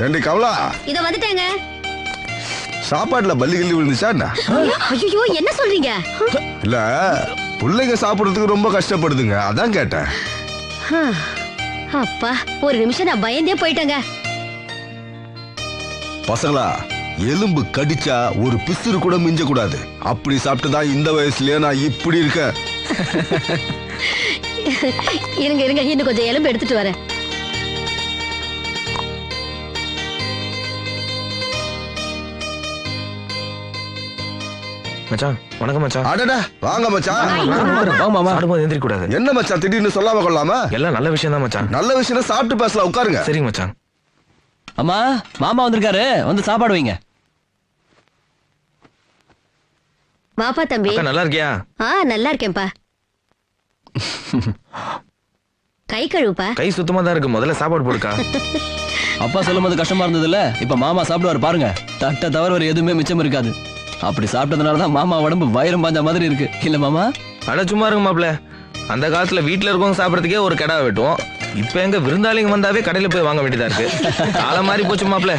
ஏண்டி கமலா, இத வந்துட்டேங்க. சாப்பாட்டுல பல்லி கிள்ளி விழுந்துச்சா என்ன? ஐயோ, என்ன சொல்றீங்க? இல்ல, பிள்ளைங்க சாப்பிடுறதுக்கு ரொம்ப கஷ்டப்படுதுங்க, அதான் கேட்டேன். அப்பா, ஒரு நிமிஷம் நான் பயந்தே போயிட்டேங்க. பசங்களா, எலும்பு கடிச்சா ஒரு பிசுறு கூட மிஞ்ச கூடாது. அப்படி சாப்பிட்டுதான் இந்த வயசுலயே நான் இப்படி இருக்கேன். இருங்க இருங்க, இன்னும் கொஞ்சம் எலும்பு எடுத்துட்டு வரேன். மச்சான், வணக்கம் மச்சான். அடடா, வாங்க மச்சான். வா மாமா. சாப்பிடும்போது எந்திரிக்க கூடாது. என்ன மச்சான் திடீர்னு சொல்லாம கொள்ளாம? எல்லாம் நல்ல விஷயம் தான் மச்சான். நல்ல விஷயம், சாப்பிட்டு பேசலாம், உட்காருங்க. சரிங்க மச்சான். அம்மா, மாமா வந்திருக்காரு, வந்து சாப்பாடு வைங்க. வாப்பா தம்பி. அக்கா நல்லா இருக்கியா? நல்லா இருக்கேன்பா. கை கழுவுப்பா. கை சுத்தமா தான் இருக்கு, முதல்ல சாப்பாடு போடுக்கா. அப்பா சொல்லும் போது கஷ்டமா இருந்தது இல்ல, இப்ப மாமா சாப்பிடுவாரு பாருங்க. தட்டை தவிர ஒரு எதுவுமே மிச்சம் இருக்காது. அப்படி சாப்பிட்டதுனாலதான் மாமா உடம்பு வயிறம் பாஞ்ச மாதிரி இருக்கு இல்ல மாமா? அட சும்மா இருங்க மாப்ள. அந்த காலத்துல வீட்டுல இருக்கவங்க சாப்பிடறதுக்கே ஒரு கடை வெட்டுவோம். இப்ப எங்க விருந்தாளிங்க வந்தாவே கடையில போய் வாங்க வேண்டியதா இருக்கு. காலம் மாறி போச்சு மாப்ள.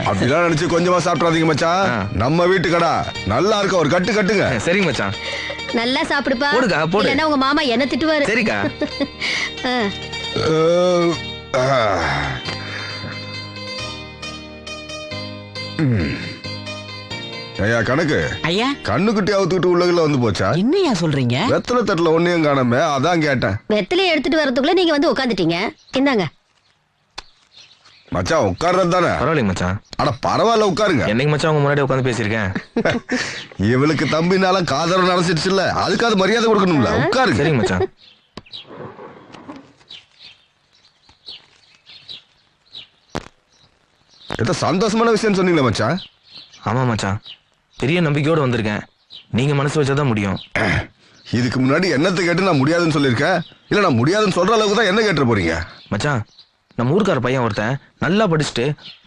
அப்படிலாம் நினைச்சு கொஞ்சமா சாப்பிடாதீங்க மச்சான். நம்ம வீட்டு கடை நல்லா இருக்க, ஒரு கட்டு கட்டுங்க. சரிங்க மச்சான். நல்லா சாப்பிடுப்பா. போடுக்கா, போடு. இல்லன்னா உங்க மாமா என்ன திட்டுவாரு. சரிக்கா. ஐயா கணக்கு, ஐயா கண்ணுக்குட்டி அவுத்துக்கிட்டு உள்ளதுல வந்து போச்சா? என்னையா சொல்றீங்க? வெத்தலை தட்டுல ஒன்னையும் காணாம, அதான் கேட்டேன். வெத்தலையை எடுத்துட்டு வரதுக்குள்ள நீங்க வந்து உட்காந்துட்டீங்க. இந்தாங்க மச்சான், உட்கார்றது தானே? பரவாயில்லைங்க மச்சான். அட பரவாயில்ல, உட்காருங்க. என்னைக்கு மச்சான் உங்க முன்னாடி உட்காந்து பேசியிருக்கேன். இவளுக்கு தம்பினால காதரம் நடந்துடுச்சு இல்ல, அதுக்காவது மரியாதை கொடுக்கணும்ல, உட்காருங்க. சரிங்க மச்சான். ஏதோ சந்தோஷமான விஷயம் சொன்னீங்களே மச்சான். ஆமா மச்சான், பெரிய நம்பிக்கையோடு வந்திருக்கேன். நீங்க மனசு வச்சாதான் முடியும். இதுக்கு முன்னாடி என்னத்தை கேட்டு நான் முடியாதுன்னு சொல்லியிருக்கேன்? இல்ல நான் முடியாதுன்னு சொல்ற அளவுக்கு தான் என்ன கேட்டு போறீங்க? மச்சான், நம்ம ஊருக்கார பையன் ஒருத்தன் நல்லா படிச்சுட்டு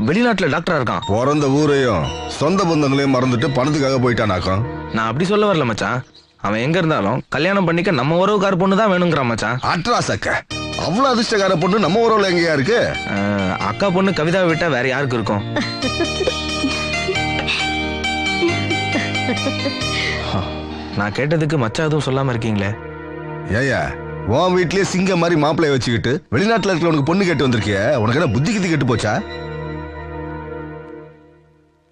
வெளிநாட்டுல டாக்டரா இருக்கான். பிறந்த ஊரையும் சொந்த பந்தங்களையும் மறந்துட்டு பணத்துக்காக போயிட்டானாக்கும். நான் அப்படி சொல்ல வரல மச்சான். அவன் எங்க இருந்தாலும் கல்யாணம் பண்ணிக்க நம்ம உறவுக்கார பொண்ணு தான் வேணுங்கிறான் மச்சான். அட்ராசக்க, அவ்வளவு அதிர்ஷ்டக்கார பொண்ணு நம்ம உறவுல எங்கயா இருக்கு? அக்கா பொண்ணு கவிதாவை விட்டா வேற யாருக்கு இருக்கும்? நான் கேட்டதுக்கு மச்சான் எதுவும் சொல்லாம இருக்கீங்களே. ஏயா, உன் வீட்லயே சிங்க மாதிரி மாப்பிளைய வச்சுக்கிட்டு வெளிநாட்டுல இருக்கிறவனுக்கு பொண்ணு கேட்டு வந்திருக்கிய, உனக்கு என்ன புத்தி கித்தி கெட்டு போச்சா?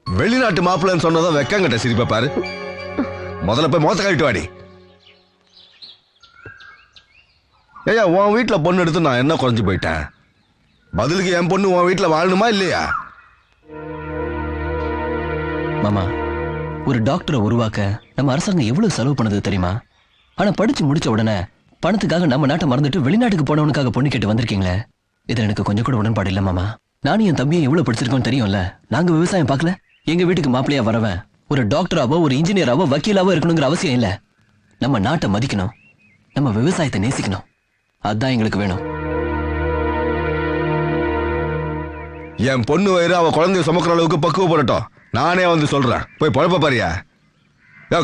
வெளிநாட்டு மாப்பிள்ளைன்னு சொன்னதான் வெக்கங்கட்ட சிரிப்பா பாரு. முதல்ல போய் மோத்த கழிட்டு வாடி. ஏயா, உன் வீட்டுல பொண்ணு எடுத்து நான் என்ன குறைஞ்சு போயிட்டேன்? பதிலுக்கு என் பொண்ணு உன் வீட்டுல வாழணுமா இல்லையா? மாமா, ஒரு டாக்டரை உருவாக்க நம்ம அரசாங்கம் எவ்வளவு செலவு பண்ணது தெரியுமா? ஆனா படிச்சு முடிச்ச உடனே பணத்துக்காக நம்ம நாட்டை மறந்துட்டு வெளிநாட்டுக்கு போனவனுக்காக பொண்ணு கேட்டு வந்திருக்கீங்களே, இது எனக்கு கொஞ்சம் கூட உடன்பாடு இல்ல மாமா. நானும் என் தம்பியும் எவ்வளவு படிச்சிருக்கோம்னு தெரியும்ல. நாங்க விவசாயம் பார்க்கல. எங்க வீட்டுக்கு மாப்பிளையா வரவன் ஒரு டாக்டராவோ ஒரு இன்ஜினியராவோ வக்கீலாவோ இருக்கணுங்கிற அவசியம் இல்ல. நம்ம நாட்டை மதிக்கணும், நம்ம விவசாயத்தை நேசிக்கணும், அதுதான் எங்களுக்கு வேணும். என் பொண்ணு வயிறு அவ குழந்தைய சுமக்கிற அளவுக்கு பக்குவப்படட்டும். நானே வந்து சொல்றேன், போய் பொழப்ப பாரியா.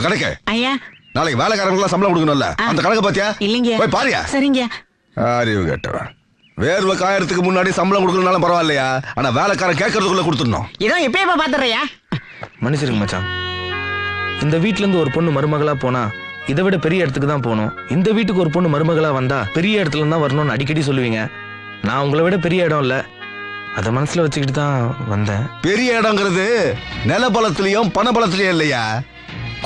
கணக்கு ஐயா, நாளைக்கு வேலைக்காரங்களுக்கு சம்பளம் கொடுக்கணும்ல, அந்த கணக்கு பாத்தியா? இல்லைங்க. போய் பாரியா. சரிங்க. அறிவு கேட்டவன். வேர்வை காயறதுக்கு முன்னாடி சம்பளம் கொடுக்கணும்னாலும் பரவாயில்லையா, ஆனா வேலைக்காரன் கேட்கறதுக்குள்ள கொடுத்துடணும். இதோ எப்ப பாத்துறியா? மன்னிச்சிருங்க மச்சான். இந்த வீட்டுல இருந்து ஒரு பொண்ணு மருமகளா போனா இதை விட பெரிய இடத்துக்கு தான் போகணும். இந்த வீட்டுக்கு ஒரு பொண்ணு மருமகளா வந்தா பெரிய இடத்துல தான் வரணும்னு அடிக்கடி சொல்லுவீங்க. நான் உங்களை விட பெரிய இடம் இல்ல, அத மனசுல வச்சுக்கிட்டு தான் வந்தேன். பெரிய இடங்கிறது நிலபலத்திலயும் பணபலத்திலயும் இல்லையா,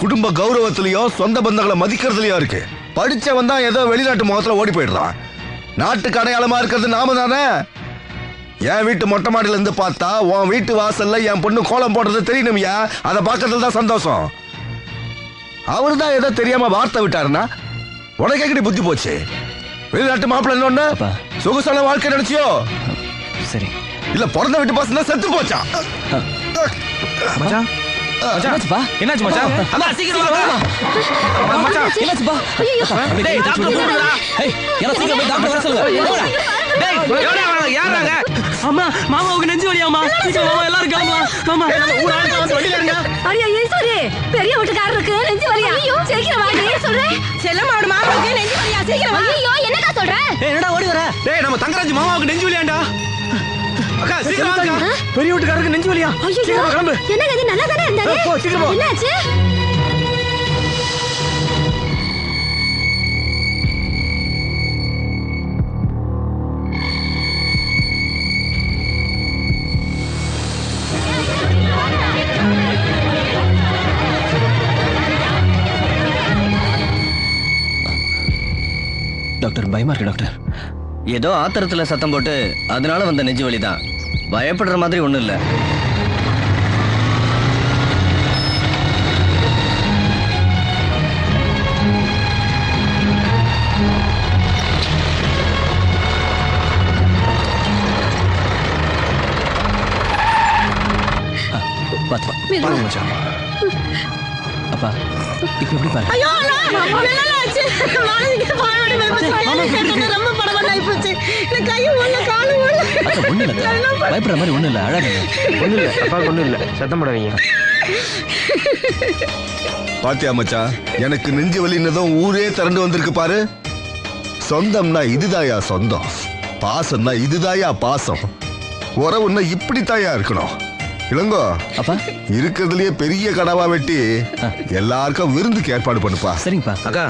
குடும்ப கௌரவத்திலயும் சொந்த பந்தங்களை மதிக்கிறதுலயும் இருக்கு. படிச்சவன் தான் ஏதோ வெளிநாட்டு முகத்துல ஓடி போயிடுறான். நாட்டுக்கு அடையாளமா இருக்கிறது நாம தானே. என் வீட்டு மொட்டை மாடியில இருந்து பார்த்தா உன் வீட்டு வாசல்ல என் பொண்ணு கோலம் போடுறது தெரியணும்யா, அதை பார்க்கறதுல தான் சந்தோஷம். அவரு தான் ஏதோ தெரியாம வார்த்தை விட்டாருன்னா உனக்கு எங்கடி புத்தி போச்சு? வெளிநாட்டு மாப்பிள்ள ஒண்ணு சொகுசான வாழ்க்கை நினைச்சியோ? சரி, இல்ல பிறந்த வீட்டு பசங்க செத்து போச்சா? மச்சான், என்னாச்சுப்பா? என்னாச்சு மச்சான்? அண்ணா சீக்கிரம் வா. மச்சான், என்னாச்சுப்பா? டேய் டாக்டர் கூப்பிடுடா. ஏய், என்ன சீக்கிரம் போய் டாக்டர் வர சொல்லுங்க. போடா. டேய், எவடா வராங்க? யாராங்க? அம்மா, மாமாவுக்கு நெஞ்சு வலியாமா? சீக்கிரம் மாமா எல்லாரும் கிளம்பலாம். மாமா, ஊர் ஆளுங்க வந்து வண்டியில இருங்க. ஐயோ ஈஸ்வரி, பெரிய வீட்டுக்காரருக்கு நெஞ்சு வலியா? ஐயோ சீக்கிரம் வாடி சொல்றேன். செல்லம்மாவோட மாமாவுக்கு நெஞ்சு வலியா? சீக்கிரம் வா. ஐயோ என்னடா சொல்ற? என்னடா ஓடி வர? டேய், நம்ம தங்கராஜ் மாமாவுக்கு நெஞ்சு வலியாண்டா. அக்கா சீக்கிரம் வாங்க. பெரிய வீட்டுக்காரருக்கு நெஞ்சு வலியா ஐயோ கிளம்பு என்ன கதி நல்லா தானே இருந்தாரு போ, சீக்கிரம் போ. என்னாச்சு டாக்டர் பயமா இருக்கு டாக்டர். ஏதோ ஆத்திரத்துல சத்தம் போட்டு அதனால வந்த நெஞ்சு வலி தான். பயப்படுற மாதிரி ஒண்ணும் இல்ல. பாத்து பாருங்க மச்சான். அப்பா இப்ப எப்படி பாரு. ஐயோ என்னாச்சு மானதிக்கு பாயோட மேல ரொம்ப படபடலாய் போச்சு எனக்கு கை ஒண்ணு காலு ஒண்ணு அத்தை, ஒண்ணும் இல்ல அத்தை. பயப்படுற மாதிரி ஒண்ணும் இல்ல. அழாதீங்க. ஒண்ணும் இல்ல அப்பாவுக்கு ஒண்ணும் இல்ல, சத்தம் போடாதீங்க. பாத்தியா மச்சான், எனக்கு நெஞ்சு வலின்னதும் ஊரே திரண்டு வந்திருக்கு பாரு. சொந்தம்னா இதுதாயா சொந்தம், பாசம்னா இதுதாயா பாசம், உறவுன்னா இப்படித்தாயா இருக்கணும். இளங்கோ அப்பா இருக்கிறதுலயே பெரிய கடவா வெட்டி எல்லாருக்கும் விருந்துக்கு ஏற்பாடு பண்ணுப்பா. சரிங்கப்பா. அக்கா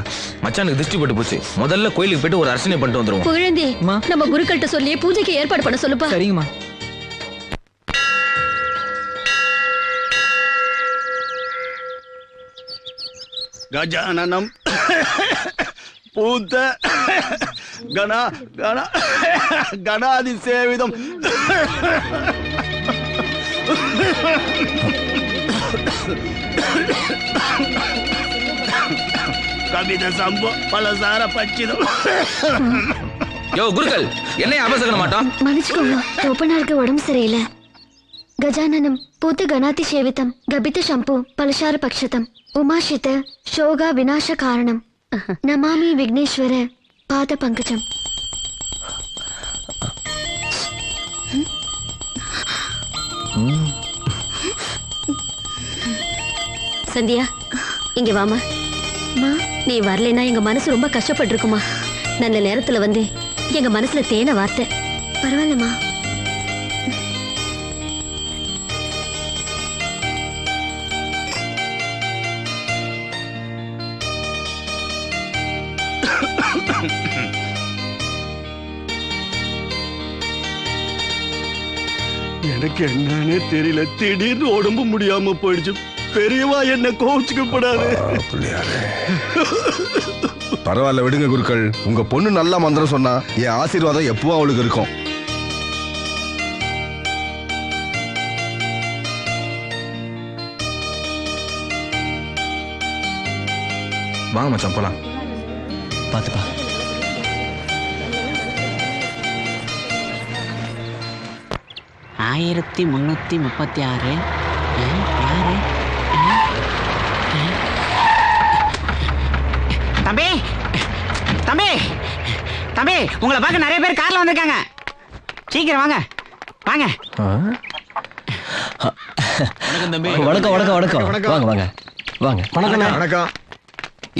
மச்சானுக்கு திருஷ்டி போட்டு போச்சு, முதல்ல கோயிலுக்கு போயிட்டு ஒரு அர்ச்சனை பண்ணிட்டு வந்துருவோம். புகழேந்தி நம்ம குருக்கள்கிட்ட சொல்லி பூஜைக்கு ஏற்பாடு பண்ண சொல்லுப்பா. சரிங்கம்மா. கஜானனம் பூத்த கணா கணா கணாதி சேவிதம் கவித சம்போ பலசார பச்சிதம். யோ குருக்கள், என்னைய அபசகன மாட்டோம். மன்னிச்சுக்கோங்க, தோப்பனாருக்கு உடம்பு சரியில்லை. கஜானனம் பூத்த கணாதி சேவிதம் கபித சம்பு பலசார பக்ஷதம் உமாஷித ஷோகா விநாச காரணம் நமாமி விக்னேஸ்வர பாத பங்கஜம். சந்தியா இங்க வாமா. நீ வரலைன்னா எங்க மனசு ரொம்ப கஷ்டப்பட்டிருக்குமா. நல்ல நேரத்துல வந்து எங்க மனசுல தேன வார்த்தை. பரவாயில்லம்மா. எனக்கு என்னன்னே தெரியல, திடீர்னு உடம்பு முடியாம போயிடுச்சு. பெரியவா என்ன கோச்சுக்கப்படாது. பரவாயில்ல விடுங்க குருக்கள், உங்க பொண்ணு நல்ல மந்திரம் சொன்னா என் ஆசீர்வாதம் எப்பவும் அவளுக்கு இருக்கும். வாங்க மச்சான் போலாம். பாத்துப்பா. ஆயிரத்தி 336. யாரு? தம்பி தம்பி தம்பி, உங்களை பார்க்க நிறைய பேர் கார்ல வந்திருக்காங்க. சீக்கிரம் வாங்க வாங்க. வணக்கம் வணக்கம் வணக்கம். வாங்க வாங்க வாங்க. வணக்கம்.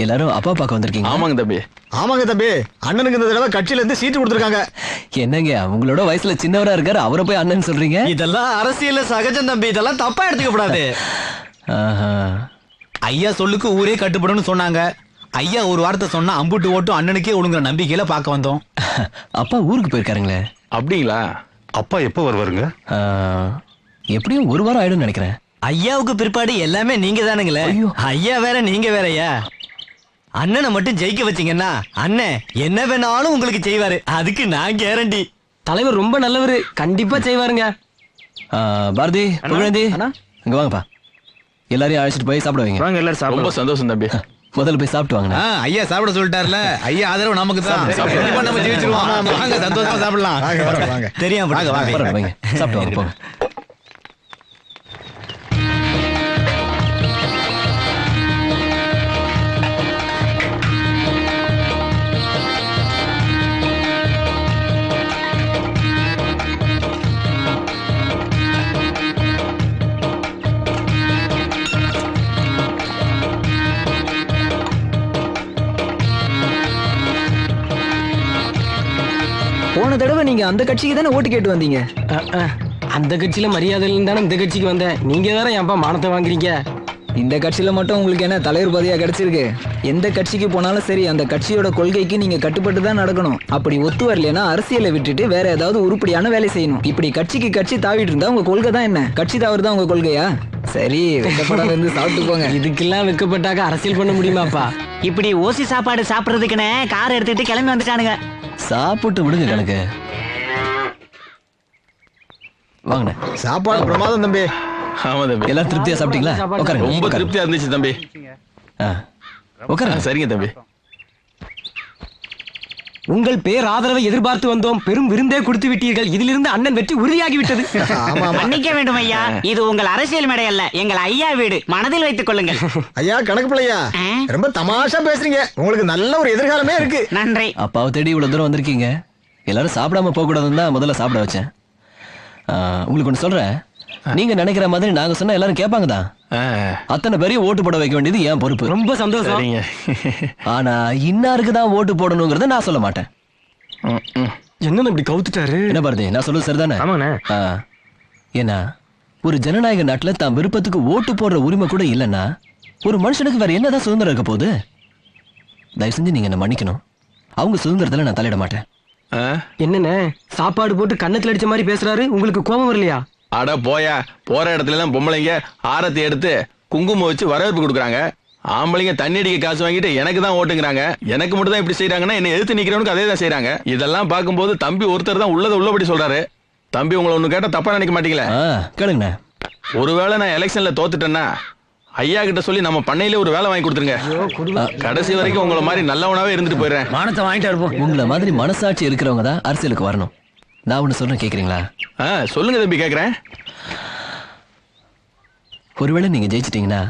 எல்லாரும் அப்பா பார்க்க வந்திருக்கீங்க. ஆமாங்க தம்பி. ஆமாங்க தம்பி, அண்ணனுக்கு இந்த தடவை கட்சியில இருந்து சீட்டு கொடுத்துருக்காங்க. என்னங்க உங்களோட வயசுல சின்னவரா இருக்காரு, அவரை போய் அண்ணன் சொல்றீங்க? இதெல்லாம் அரசியல்ல சகஜம் தம்பி, இதெல்லாம் தப்பா எடுத்துக்க கூடாது. ஆஹா. ஐயா சொல்லுக்கு ஊரே கட்டுப்படும்னு சொன்னாங்க. ஐயா ஒரு வார்த்தை சொன்னா அம்புட்டு ஓட்டும் அண்ணனுக்கே ஒழுங்குற நம்பிக்கையில பார்க்க வந்தோம். அப்பா ஊருக்கு போயிருக்காருங்களே. அப்படிங்களா? அப்பா எப்போ வருவாருங்க? எப்படியும் ஒரு வாரம் ஆயிடும் நினைக்கிறேன். ஐயாவுக்கு பிற்பாடு எல்லாமே நீங்க தானுங்களே. ஐயா வேற நீங்க வேறயா. அண்ணனை மட்டும் ஜெயிக்க வச்சீங்கன்னா அண்ணன் என்ன வேணாலும் உங்களுக்கு செய்வாரு, அதுக்கு நான் கேரண்டி. தலைவர் ரொம்ப நல்லவரு, கண்டிப்பா செய்வாருங்க. பாரதி புகழேந்தி இங்க வாங்கப்பா. எல்லாரையும் அழைச்சிட்டு போய் சாப்பிட வைங்க. வாங்க எல்லாரும் சாப்பிட. ரொம்ப சந்தோஷம் தம்பி. முதல்ல போய் சாப்பிட்டு வாங்க. ஐயா சாப்பிட சொல்லிட்டாருல, ஐயா ஆதரவு நமக்கு தான். கண்டிப்பா நம்ம ஜெயிச்சிருவோம். வாங்க சந்தோஷமா சாப்பிடலாம். தெரியாம வைங்க. சாப்பிட்டு வாங்க போங்க. போன தடவை நீங்க அந்த கட்சிக்கு தானே ஓட்டு கேட்டு வந்தீங்க. அந்த கட்சியில மரியாதை இல்லைன்னு தானே இந்த கட்சிக்கு வந்தேன். நீங்க வேற ஏன்பா மானத்தை வாங்குறீங்க? இந்த கட்சியில மட்டும் உங்களுக்கு என்ன தலைவர் பதவியா கிடைச்சிருக்கு? எந்த கட்சிக்கு போனாலும் சரி அந்த கட்சியோட கொள்கைக்கு நீங்க கட்டுப்பட்டு தான் நடக்கணும். அப்படி ஒத்து வரலன்னா அரசியலை விட்டுட்டு வேற ஏதாவது உருப்படியான வேலை செய்யணும். இப்படி கட்சிக்கு கட்சி தாவிட்டு இருந்தா உங்க கொள்கை தான் என்ன? கட்சி தவறு தான் உங்க கொள்கையா? சரி, வெக்கப்படாம இருந்து சாப்பிட்டு போங்க. இதுக்கெல்லாம் வெக்கப்பட்டாக்க அரசியல் பண்ண முடியுமாப்பா? இப்படி ஓசி சாப்பாடு சாப்பிடுறதுக்குன்னு கார் எடுத்துட்டு கிளம்பி வந்துட்டானுங்க. சாப்பிட்டு விடுங்க கணக்கு. வாங்கண்ணே. சாப்பாடு பிரமாதம் தம்பி. ஆமா தம்பி. எல்லாம் திருப்தியா சாப்பிட்டீங்களா? உட்காருங்க. ரொம்ப திருப்தியா இருந்துச்சு தம்பி. உட்காருங்க. சரிங்க தம்பி. உங்கள் பேர் ஆதரவை எதிர்பார்த்து வந்தோம். பெரும் விருந்தே கொடுத்து விட்டீர்கள். இதிலிருந்து அண்ணன் வெற்றி உறுதியாகி விட்டது. மன்னிக்க வேண்டும் ஐயா, இது உங்கள் அரசியல் மேடை அல்ல, எங்கள் ஐயா வீடு. மனதில் வைத்துக் கொள்ளுங்கள். ஐயா கணக்கு பிள்ளையா, ரொம்ப தமாஷா பேசுறீங்க. உங்களுக்கு நல்ல ஒரு எதிர்காலமே இருக்கு. நன்றி. அப்பாவை தேடி இவ்வளவு தூரம் வந்திருக்கீங்க. எல்லாரும் சாப்பிடாம போக கூடாதுன்னு தான் முதல்ல சாப்பிட வச்சேன். உங்களுக்கு ஒண்ணு சொல்றேன். நீங்க நினைக்கிற மாதிரி நாங்க சொன்னா எல்லாரும் கேட்பாங்க தான். அத்தனை பேரையும் ஓட்டு போட வைக்க வேண்டியது என் பொறுப்பு. ரொம்ப சந்தோஷம். ஆனா இன்னாருக்கு தான் ஓட்டு போடணுங்கிறத நான் சொல்ல மாட்டேன். என்ன இப்படி கவுத்துட்டாரு? என்ன பாரதி, நான் சொல்றது சரிதானே? ஆமாண்ணே. ஏன்னா ஒரு ஜனநாயக நாட்டுல தான் விருப்பத்துக்கு ஓட்டு போடுற உரிமை கூட இல்லைன்னா ஒரு மனுஷனுக்கு வேற என்னதான் சுதந்திரம் இருக்க போகுது? தயவு செஞ்சு நீங்க என்ன மன்னிக்கணும். அவங்க சுதந்திரத்துல நான் தலையிட மாட்டேன். என்னண்ணே சாப்பாடு போட்டு கண்ணத்துல அடிச்ச மாதிரி பேசுறாரு? உங்களுக்கு கோபம் வரலையா? அட போயா, போற இடத்துல எல்லாம் பொம்பளைங்க ஆரத்தி எடுத்து குங்குமம் வச்சு வரவேற்பு கொடுக்குறாங்க. ஆம்பளைங்க தண்ணி அடிக்க காசு வாங்கிட்டு எனக்கு தான் ஓட்டுங்கிறாங்க. எனக்கு மட்டும் தான் இப்படி செய்யறாங்கன்னா என்ன எதிர்த்து நிக்கிறவனுக்கு அதே தான் செய்யறாங்க. இதெல்லாம் பார்க்கும்போது தம்பி ஒருத்தர் தான் உள்ளதை உள்ளபடி சொல்றாரு. தம்பி உங்களை ஒண்ணு கேட்டா தப்பா நினைக்க மாட்டீங்களே? கேளுங்க. ஒருவேளை நான் எலெக்ஷன்ல தோத்துட்டேன்னா ஐயா கிட்ட சொல்லி நம்ம பண்ணையிலே ஒரு வேலை வாங்கி கொடுத்துருங்க. கடைசி வரைக்கும் உங்களை மாதிரி நல்லவனாவே இருந்துட்டு போயிடுறேன். மானத்தை வாங்கிட்டு இருப்போம். உங்களை மாதிரி மனசாட்சி இருக்கிறவங்க தான் அரசியலுக்கு வரணும். நான் ஒண்ணு சொல்றேன், கேக்குறீங்களா? சொல்லுங்க தம்பி, கேக்குறேன். ஒருவேளை நீங்க ஜெயிச்சிட்டீங்கன்னா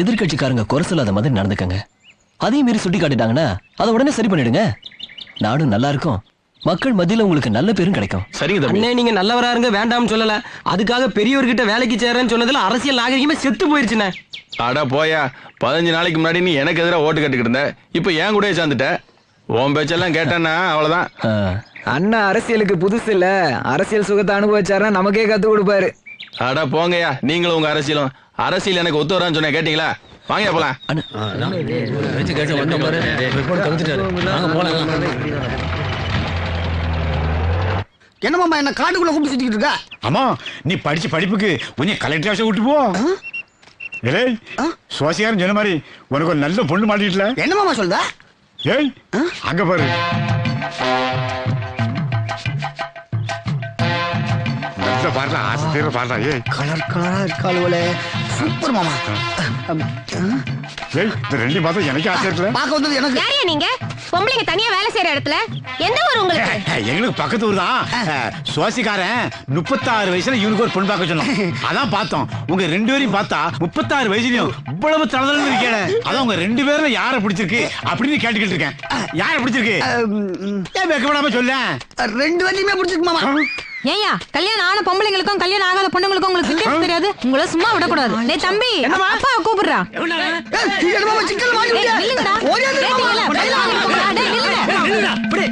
எதிர்கட்சிக்காரங்க குறை சொல்லாத மாதிரி நடந்துக்கங்க. அதையும் மீறி சுட்டி காட்டிட்டாங்கன்னா அதை உடனே சரி பண்ணிடுங்க. நாடும் நல்லா இருக்கும், மக்கள் மத்தியில உங்களுக்கு நல்ல பேரும் கிடைக்கும். சரிங்க தம்பி. அண்ணே நீங்க நல்லவரா இருங்க, வேண்டாம்னு சொல்லல. அதுக்காக பெரியவர்கிட்ட வேலைக்கு சேர்றேன்னு சொன்னதுல அரசியல் நாகரிகமே செத்து போயிருச்சுண்ணே. அட போயா, 15 நாளைக்கு முன்னாடி நீ எனக்கு எதிராக ஓட்டு கட்டுக்கிட்டு இருந்த. இப்ப ஏன் கூட சேர்ந்துட்ட? உன் பேச்செல்லாம் கேட்டேன்னா அவ்வளவுதான். அண்ணா அரசியலுக்கு புதுசு இல்ல, அரசியல் சுகத்தை அனுபவிச்சாருன்னா நமக்கே கத்து கொடுப்பாரு. அட போங்கயா, நீங்களும் உங்க அரசியலும். அரசியல் எனக்கு ஒத்து வரான்னு சொன்ன, கேட்டீங்களா? வாங்க போலாம். என்னமாமா என்ன காட்டுக்குள்ள கூப்பிட்டு சுத்திக்கிட்டு இருக்க? அம்மா, நீ படிச்ச படிப்புக்கு கொஞ்சம் கலெக்டர் ஆஃபீஸ் விட்டு போ. ஏய், சுவாசியாரன் சொன்ன மாதிரி உனக்கு ஒரு நல்ல பொண்ணு மாட்டிட்டல. என்னமாமா சொல்ற? ஏய், அங்க பாரு. நல்ல பாருடா, ஆசை தீர பாருடா. ஏய், கலர் கலரா இருக்காளுவலே, சூப்பர் மாமா. ஏய், இந்த ரெண்டு பார்த்தா எனக்கு ஆசை இருக்குல்ல. பார்க்க வந்தது எனக்கு. யாரையா நீங்க? பொம்பளைங்க தனியா வேலை செய்யற இடத்துல எந்த ஊர் உங்களுக்கு? எங்களுக்கு பக்கத்து ஊர் தான். சுவாசிக்காரன் 36 வயசுல இவனுக்கு ஒரு பொண்ணு பார்க்க சொன்னோம். அதான் பார்த்தோம். உங்க 2 பேரையும் பார்த்தா 36 வயசுலயும் இவ்வளவு தளதளன்னு இருக்கேன். அதான் உங்க 2 பேர்ல யாரை பிடிச்சிருக்கு அப்படின்னு கேட்டுக்கிட்டு இருக்கேன். யாரை பிடிச்சிருக்கு? ஏன் வெக்கப்படாம சொல்ல? 2 பேரையுமே பிடிச்சிருக்கு மாமா. ஏயா கல்யாணம் ஆன பொம்பளைங்களுக்கும் கல்யாணம் ஆகாத பொண்ணுங்களுக்கும் உங்களுக்கு வித்தியாசம் தெரியாது? உங்களை சும்மா விடக்கூடாது. டேய் தம்பி, அப்பா கூப்பிடுறா. என்னமா சிக்கல் மாட்டிக்கிட்டியா? இல்லங்கடா. கேட்டீங்களா? பதில் வாங்கிட்டு போங்கடா. டேய் நில்லுடா. அப்படியே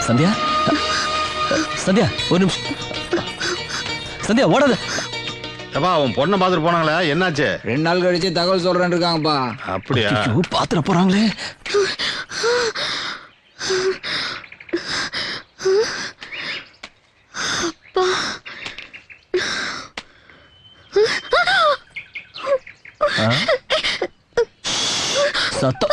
சந்தியா, சந்தியா ஒரு நிமிஷம். சந்தியா ஓடாத. அப்பா, அவன் பொண்ணை பார்த்துட்டு போனாங்களே, என்னாச்சு? 2 நாள் கழிச்சு தகவல் சொல்றேன்னு இருக்காங்கப்பா. அப்படியா? பாத்துற போறாங்களே. சத்தம்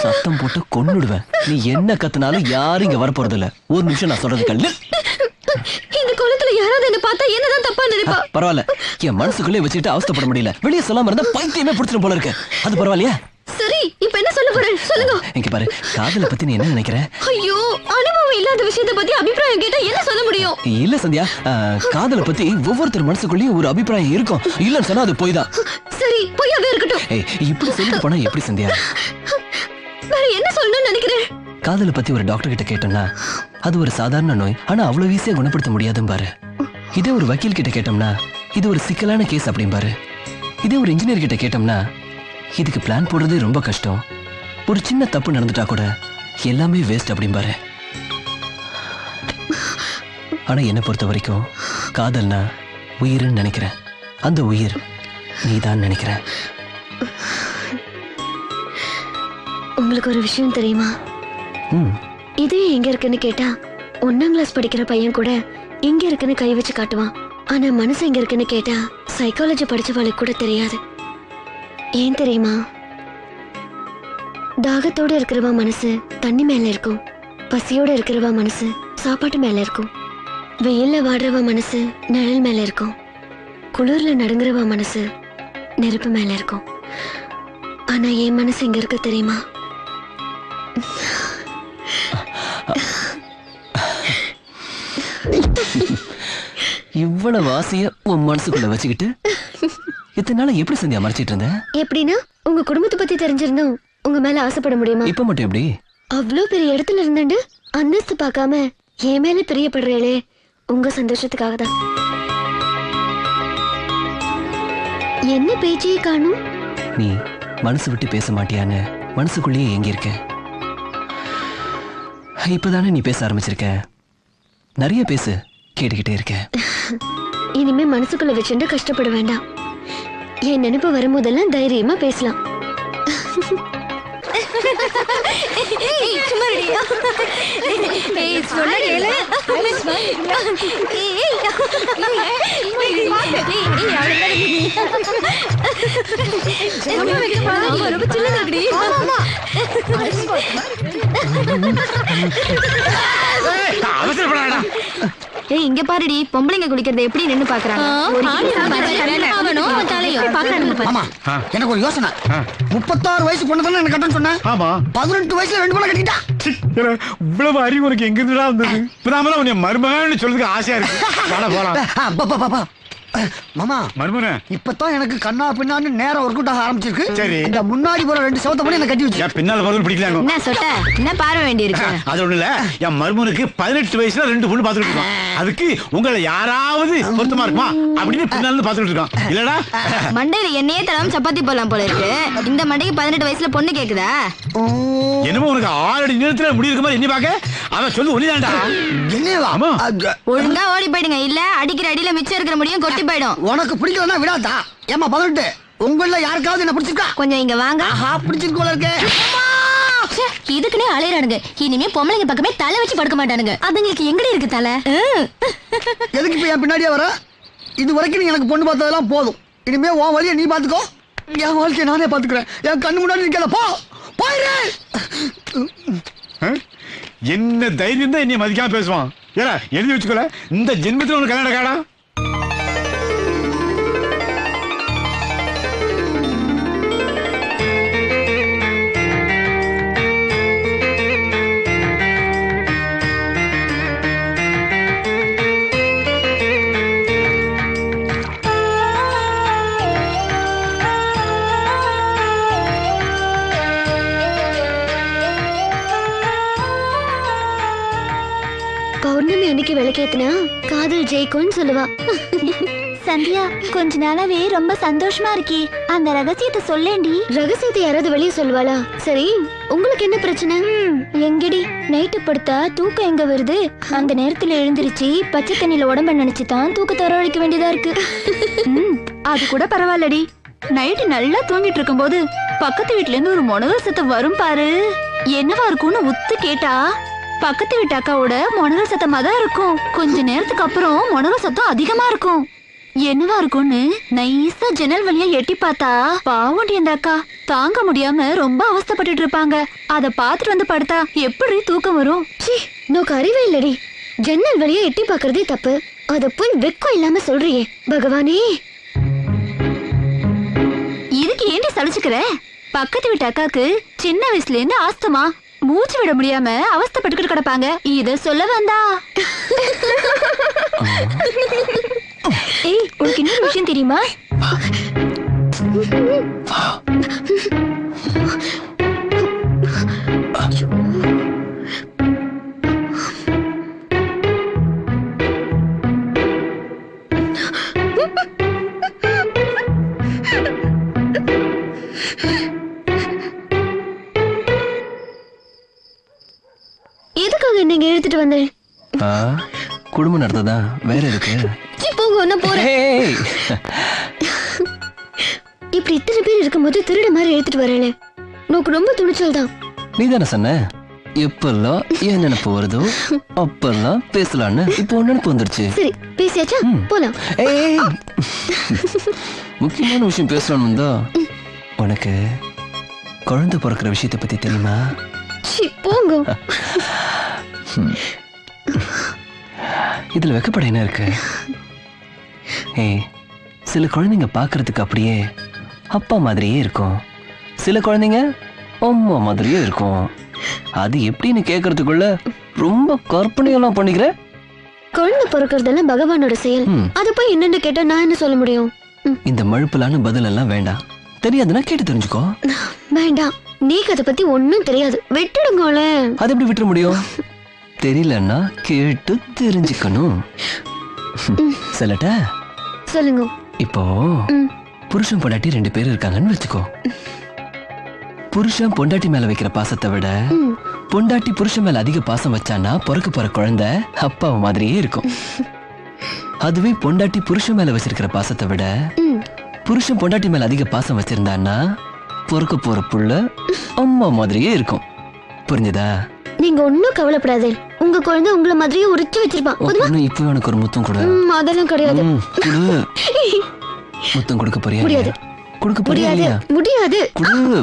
சத்தம் போட்டு கொன்னுடுவேன். நீ என்ன கத்துனாலும் யாரும் இங்க வரப்போறது இல்ல. ஒரு நிமிஷம் நான் சொல்றது கல்லு. இந்த குளத்துல யாராவது என்ன பார்த்தா பரவாயில்ல. என் மனசுக்குள்ளே வச்சுட்டு அவஸ்தைப்பட முடியல. வெளியே சொல்லாம இருந்தா பைத்தியமே பிடிச்சிடும் போல இருக்கு. அது பரவாயில்லையா? சரி, இப்ப என்ன சொல்ல போறேன் சொல்லுங்க. இங்க பாரு, காதலை பத்தி நீ என்ன நினைக்கிற? ஐயோ, அனுபவம் இல்லாத விஷயத்தை பத்தி அபிப்பிராயம் கேட்டா என்ன சொல்ல முடியும்? இல்ல சந்தியா, காதலை பத்தி ஒவ்வொருத்தர் மனசுக்குள்ளேயும் ஒரு அபிப்பிராயம் இருக்கும். இல்லன்னு சொன்னா அது போய் தான். சரி, பொய்யாவே இருக்கட்டும். இப்படி சொல்லிட்டு போனா எப்படி சந்தியா? வேற என்ன சொல்லணும்னு நினைக்கிறேன்? காதலை பத்தி ஒரு டாக்டர் கிட்ட கேட்டோம்னா அது ஒரு சாதாரண நோய், ஆனா அவ்வளவு ஈஸியா குணப்படுத்த முடியாதுன்னு பாரு. இதே ஒரு வக்கீல் கிட்ட கேட்டோம்னா இது ஒரு சிக்கலான கேஸ் அப்படின்னு பாரு. இதே ஒரு இன்ஜினியர் கிட்ட கேட்டோம்னா இதுக்கு பிளான் போடுறதே ரொம்ப கஷ்டம், ஒரு சின்ன தப்பு நடந்துட்டா கூட எல்லாமே வேஸ்ட் அப்படின்னு பாரு. ஆனா என்னை பொறுத்த வரைக்கும் காதல்னா உயிர்னு நினைக்கிறேன். அந்த உயிர் நீதான் நினைக்கிறேன். உங்களுக்கு ஒரு விஷயம் தெரியுமா? இது எங்க இருக்குன்னு கேட்டா 1ஆம் கிளாஸ் படிக்கிற பையன் கூட எங்க இருக்குன்னு கை வச்சு காட்டுவான். ஆனா மனசு எங்க இருக்குன்னு கேட்டா சைக்காலஜி படிச்சவளுக்கு கூட தெரியாது. ஏன் தெரியுமா? தாகத்தோட இருக்கிறவா மனசு தண்ணி மேல இருக்கும், பசியோட இருக்கிறவா மனசு சாப்பாட்டு மேல இருக்கும், வெயில்ல வாடுறவா மனசு நிழல் மேல இருக்கும், குளிர்ல நடுங்குறவா மனசு நெருப்பு மேல இருக்கும். ஆனா என் மனசு எங்க இருக்கு தெரியுமா? இவ்வளவு ஆசைய உன் மனசுக்குள்ள வச்சுக்கிட்டு இத்தனை நாள எப்படி சந்தியா மறைச்சிட்டு இருந்த? எப்படின்னா உங்க குடும்பத்தை பத்தி தெரிஞ்சிருந்தோம் உங்க மேல ஆசைப்பட முடியுமா? இப்ப மட்டும் எப்படி? அவ்வளோ பெரிய இடத்துல இருந்துட்டு அந்தஸ்து பார்க்காம என் மேல பிரியப்படுறேளே, உங்க சந்தோஷத்துக்காக தான். என்ன பேச்சையே காணும்? நீ மனசு விட்டு பேச மாட்டியான்னு மனசுக்குள்ளேயே எங்க இருக்க. இப்பதானே நீ பேச ஆரம்பிச்சிருக்க. நிறைய பேசு, கேட்டுக்கிட்டே இருக்க. இனிமே மனசுக்குள்ள வச்சுட்டு கஷ்டப்பட வேண்டாம். என் நினைப்பு வரும்போதெல்லாம் தைரியமா பேசலாம். இங்க பாருடி, பொம்பளைங்க குளிக்கிறது எப்படி நின்னு பாக்குறாங்க. எனக்கு ஒரு யோசனை. 36 வயசு பொண்ணு தானே எனக்கு கட்டணும் சொன்னேன். 18 வயசுல 2 பொண்ணை கட்டிட்டா. இவ்வளவு அறிவு உனக்கு எங்க இருந்துடா வந்தது? இப்பதான் உன்னை மருமகன்னு சொல்றதுக்கு ஆசையா இருக்கு. போலாம். மாமா மருமகனே, இப்பதான் எனக்கு கண்ணா பின்னான்னு நேரம் ஒர்க் அவுட் ஆக ஆரம்பிச்சிருக்கு. சரி, இந்த முன்னாடி போற 2 சவத்தை பண்ணி என்ன கட்டி வச்சு பின்னால மருமகன் பிடிக்கலாங்க. என்ன சொட்ட, என்ன பார்வை வேண்டி இருக்கு? அது ஒண்ணு இல்ல, என் மருமகனுக்கு 18 வயசுல 2 பொண்ணு பாத்துட்டு இருக்கோம். அதுக்கு உங்களை யாராவது பொருத்தமா இருக்குமா அப்படின்னு பின்னால பாத்துட்டு இருக்கோம். இல்லடா மண்டையில எண்ணெயே தடவை சப்பாத்தி போடலாம் போல இருக்கு. இந்த மண்டைக்கு 18 வயசுல பொண்ணு கேக்குதா? என்னமோ உனக்கு 6 அடி நீளத்துல முடி இருக்க மாதிரி எண்ணி பாக்க. அவன் சொல்லு ஒளிதான்டா. என்னவா? ஒழுங்கா ஓடி போயிடுங்க, இல்ல அடிக்கிற அடியில மிச்சம் இருக்கிற முடியும் கொட்டி போயிடும். உனக்கு பிடிக்கலன்னா விடாதா? ஏமா 18 உங்கள யாருக்காவது என்ன பிடிச்சிருக்கா? கொஞ்சம் இங்க வாங்க. பிடிச்சிருக்கு போல இருக்கு. இதுக்குனே அலையறானுங்க. இனிமே பொம்பளைங்க பக்கமே தலை வச்சு படுக்க மாட்டானுங்க. அதுங்களுக்கு எங்கடி இருக்கு தலை? எதுக்கு இப்ப என் பின்னாடியே வர? இது வரைக்கும் நீ எனக்கு பொண்ணு பார்த்ததெல்லாம் போதும். இனிமே உன் வழியை நீ பாத்துக்கோ, என் வாழ்க்கையை நானே பாத்துக்கிறேன். என் கண்ணு முன்னாடி நிக்கல, போ போயிரு. என்ன தைரியம் தான் என்னை மதிக்காம பேசுவான். ஏடா எழுதி வச்சுக்கல, இந்த ஜென்மத்துல உனக்கு கல்யாணம் காடா. பௌர்ணமி அன்னைக்கு விளக்கேத்துனா காதல் ஜெயிக்கும்னு சொல்லுவா. சந்தியா, கொஞ்ச நாளாவே ரொம்ப சந்தோஷமா இருக்கே, அந்த ரகசியத்தை சொல்லேண்டி. ரகசியத்தை யாராவது வெளியே சொல்லுவாளா? சரி, உங்களுக்கு என்ன பிரச்சனை? எங்கடி நைட்டு படுத்தா தூக்கம் எங்க வருது? அந்த நேரத்துல எழுந்திருச்சு பச்சை தண்ணியில உடம்ப நினைச்சுதான் தூக்கத்தை வரவழைக்க வேண்டியதா இருக்கு. அது கூட பரவாயில்லடி. நைட்டு நல்லா தூங்கிட்டு இருக்கும் போது பக்கத்து வீட்டுல இருந்து ஒரு முனகல் சத்தம் வரும் பாரு. என்னவா இருக்கும்னு உத்து கேட்டா பக்கத்து வீட்டு அக்காவோட முனகல் சத்தமா தான் இருக்கும். கொஞ்ச நேரத்துக்கு அப்புறம் முனகல் சத்தம் அதிகமா இருக்கும். என்னவா இருக்கும்னு நைஸா ஜன்னல் வழியா எட்டி பார்த்தா பாவண்டி அந்த அக்கா தாங்க முடியாம ரொம்ப அவஸ்தைப்பட்டுட்டு இருப்பாங்க. அத பாத்துட்டு வந்து படுத்தா எப்படி தூக்கம் வரும்? நோக்கு அறிவே இல்லடி. ஜன்னல் வழியா எட்டி பாக்குறதே தப்பு. அத போய் வெக்கம் இல்லாம சொல்றியே பகவானே. இதுக்கு ஏண்டி சலிச்சுக்கிற? பக்கத்து வீட்டு அக்காக்கு சின்ன வயசுல இருந்து ஆஸ்துமா, மூச்சு விட முடியாம அவஸ்தைப்பட்டுக்கிட்டு கிடப்பாங்க. இத சொல்ல வந்தா. ஏய், உனக்கு இன்னொரு விஷயம் தெரியுமா? எதுக்காக நீங்க எடுத்துட்டு வந்தேன்? குடும்பம் நடத்ததா வேற இருக்கு. போங்க நான் போறேன். இப்படி இத்தனை பேர் இருக்கும்போது திருட மாதிரி எடுத்துட்டு வரல. நோக்கு ரொம்ப துணிச்சல் தான். நீ தானே சொன்ன எப்பெல்லாம் ஏன் நினைப்பு வருதோ அப்பெல்லாம் பேசலான்னு. இப்போ நினைப்பு வந்துருச்சு. சரி பேசியாச்சா? போலாம். ஏய், முக்கியமான விஷயம் பேசலாம்னு தான். உனக்கு குழந்தை பிறக்கிற விஷயத்தை பத்தி தெரியுமா? போங்க. இதுல வெக்கப்பட என்ன இருக்கு? ஏய், சில குழந்தைங்க பாக்குறதுக்கு அப்படியே அப்பா மாதிரியே இருக்கும், சில குழந்தைங்க அம்மா மாதிரியே இருக்கும். அது எப்படின்னு கேக்குறதுக்குள்ள ரொம்ப கற்பனையெல்லாம் பண்ணிக்கிற. குழந்தை பிறக்கிறதெல்லாம் பகவானோட செயல். அது போய் என்னன்னு கேட்டா நான் என்ன சொல்ல முடியும்? இந்த மழுப்பலான பதில் எல்லாம் வேண்டாம். தெரியாதுன்னா கேட்டு தெரிஞ்சுக்கோ. வேண்டாம், நீக்கு அதை பத்தி ஒண்ணும் தெரியாது. விட்டுடுங்களே. அது எப்படி விட்டுற முடியும்? தெரியலன்னா கேட்டு தெரிஞ்சுக்கணும். சொல்லட்ட சொல்லுங்க. இப்போ புருஷன் பொண்டாட்டி 2 பேர் இருக்காங்கன்னு வச்சுக்கோ. புருஷன் பொண்டாட்டி மேல வைக்கிற பாசத்தை விட பொண்டாட்டி புருஷன் மேல அதிக பாசம் வச்சானா பிறக்க போற குழந்தை அப்பாவை மாதிரியே இருக்கும். அதுவே பொண்டாட்டி புருஷன் மேல வச்சிருக்கிற பாசத்தை விட புருஷன் பொண்டாட்டி மேல அதிக பாசம் வச்சிருந்தான்னா பிறக்க போற புள்ள அம்மா மாதிரியே இருக்கும். புரிஞ்சுதா? நீங்க ஒன்னும் கவலைப்படாதே. உங்க குழந்தை உங்களை மாதிரியே உரிச்சு வச்சிருப்பான். இப்போ எனக்கு ஒரு முத்தம் கொடு. அதெல்லாம் கிடையாது. முத்தம் கொடுக்க போறியா? முடியாது. கொடுக்க போறியா? முடியாது. கொடு.